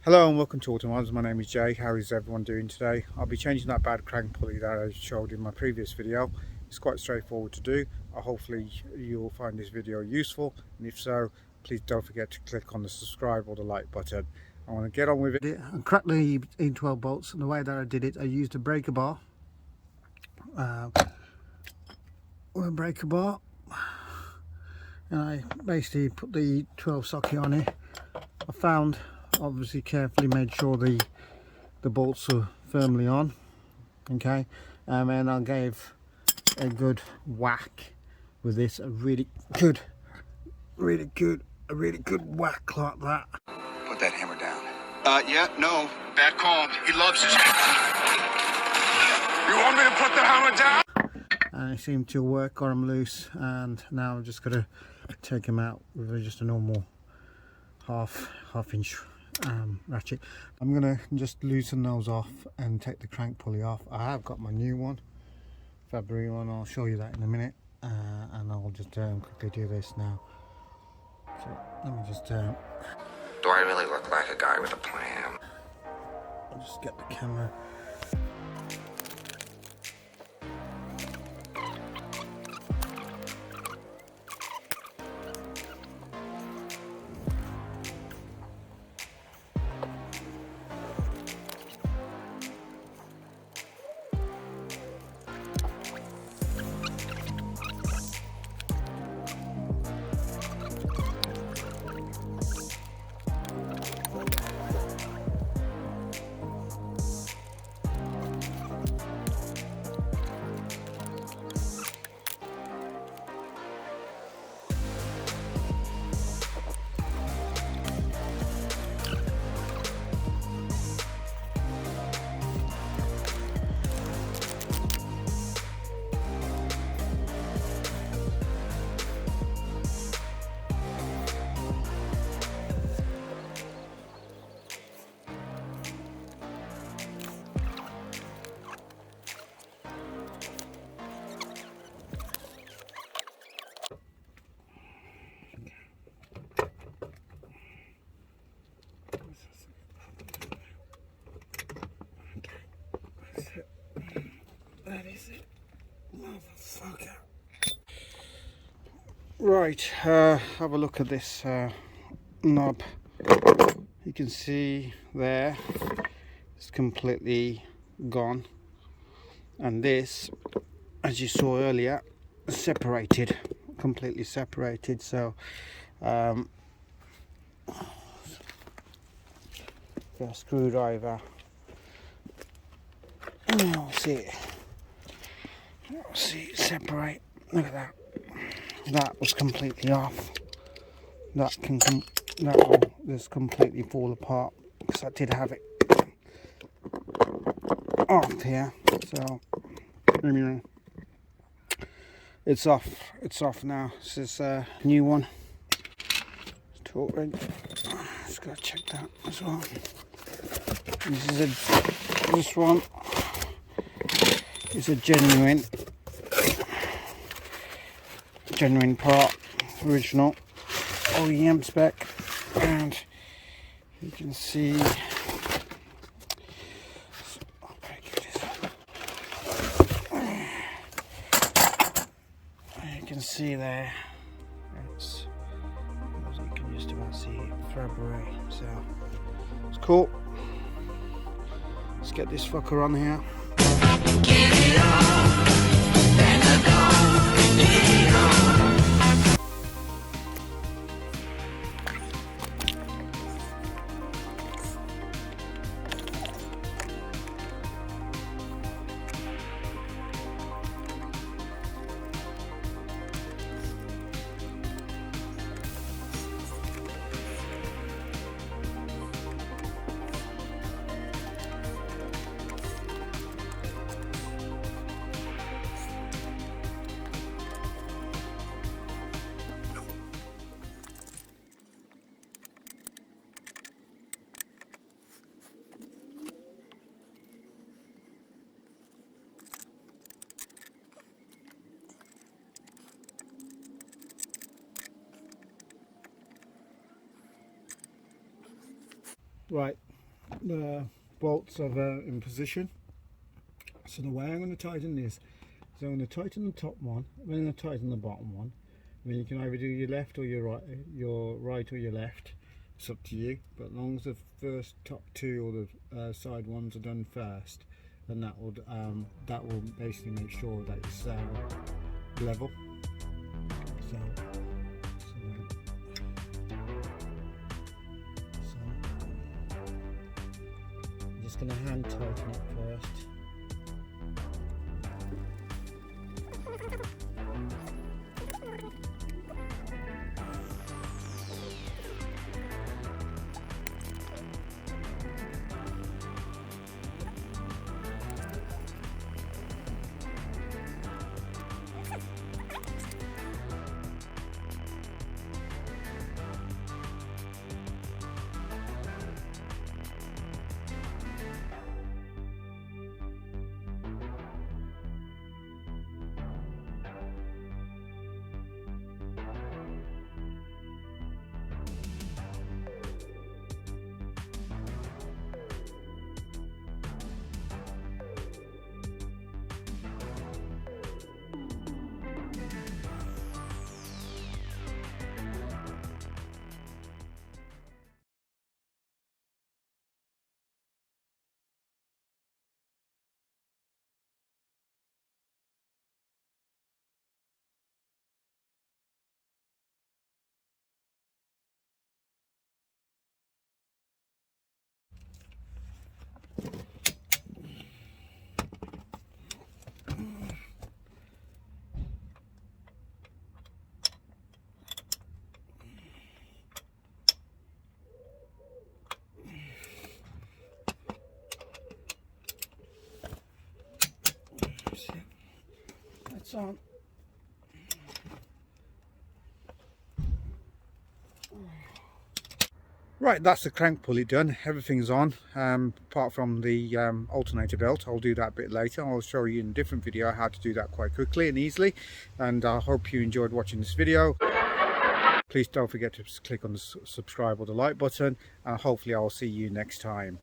Hello and welcome to Automobs. My name is Jay. How is everyone doing today? I'll be changing that bad crank pulley that I showed in my previous video. It's quite straightforward to do. Hopefully you'll find this video useful, and if so, please don't forget to click on the subscribe or the like button. I want to get on with it. And cracked the in-12 bolts, and the way that I did it, I used a breaker bar. And I basically put the 12 socket on it. I found, obviously carefully made sure the bolts are firmly on, okay, and I gave a good whack with this, a really good whack like that. Put that hammer down. Yeah, no. Bad call. He loves his hammer. You want me to put the hammer down? And it seemed to work, got them loose, and now I'm just gonna take them out with just a normal half inch ratchet. I'm gonna just loosen those off and take the crank pulley off. I have got my new one, February one. I'll show you that in a minute, and I'll just quickly do this now. So let me just Do I really look like a guy with a plan? I'll just get the camera. That is it, motherfucker. Right, have a look at this knob. You can see there, it's completely gone, and this, as you saw earlier, separated, completely separated. So the screwdriver, you'll see it separate. Look at that. That was completely off. That will just completely fall apart, because I did have it off here. So anyway, it's off. It's off now. This is a new one. Torque ring. Just gotta check that as well. This one is a genuine part, original OEM spec, and you can see, there, it's, you can just about see it, February. So it's cool. Let's get this fucker on here. Get it on, and go, get it on. Right, the bolts are in position. So the way I'm going to tighten this is I'm going to tighten the top one, then I'm going to tighten the bottom one. And then you can either do your left or your right or your left. It's up to you. But as long as the first top two or the side ones are done first, then that will basically make sure that it's level. So I'm just going to hand tighten it first. That's on. Right, that's the crank pulley done. Everything's on, apart from the alternator belt. I'll do that a bit later. I'll show you in a different video how to do that quite quickly and easily. And I hope you enjoyed watching this video. Please don't forget to click on the subscribe or the like button, and hopefully I'll see you next time.